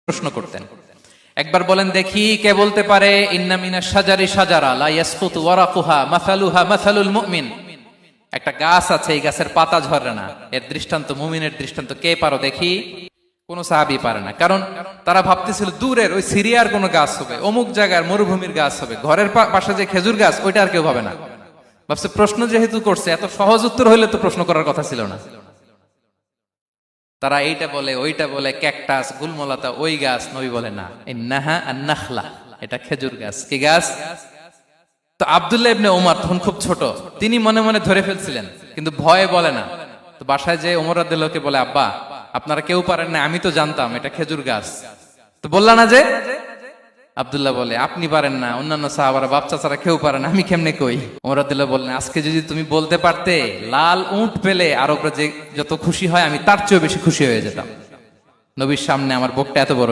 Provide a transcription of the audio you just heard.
প্রশ্ন করতেন। একবার বলেন দেখি, কে বলতে পারে ইন্না মিনাশ শাজারি শাজারা লা ইয়াসকুতু ওয়ারাকুহা মাসালুহা মাসালুল মুমিন। একটা গাছ আছে, এই গাছের পাতা ঝরে না, এর দৃষ্টান্ত মুমিনের দৃষ্টান্ত। কে পারো দেখি? কোন সাহাবী পারে না, কারণ তারা ভাবতেছিল দূরের ওই সিরিয়ার কোন গাছ হবে, অমুক জায়গার মরুভূমির গাছ হবে, ঘরের পাশে যে খেজুর গাছ ওইটা আর কেউ ভাবে না। ভাবছে প্রশ্ন যেহেতু করছে, এত সহজ উত্তর হইলে তো প্রশ্ন করার কথা ছিল না। তারা এইটা বলে ওইটা বলে, ক্যাকটাস গুলমলাতা ওই গাছ। নবী বলে না, ইন্নাহা আন-নাখলা, এটা খেজুর গাছ। কি গাছ? তো আব্দুল্লাহ ইবনে ওমর তখন খুব ছোট, তিনি মনে মনে ধরে ফেলছিলেন, কিন্তু ভয়ে বলে না। তো বাসায় যে ওমর রাদিয়াল্লাহু বলে, আব্বা আপনারা কেউ পারেন না, আমি তো জানতাম এটা খেজুর গাছ, তো বললা না যে? আব্দুল্লাহ বলে, আপনি পারেন না, অন্যান্য সাহাবারা বাপ চাচারা কেউ পারে না, আমি কেমনে কই? ওমর রাদিয়াল্লাহু বললেন, আজকে যদি তুমি বলতে পারতে লাল উট পেলে আরবরা যে যত খুশি হয়, আমি তার চেয়েও বেশি খুশি হয়ে যেতাম। নবীর সামনে আমার বুকটা এত বড়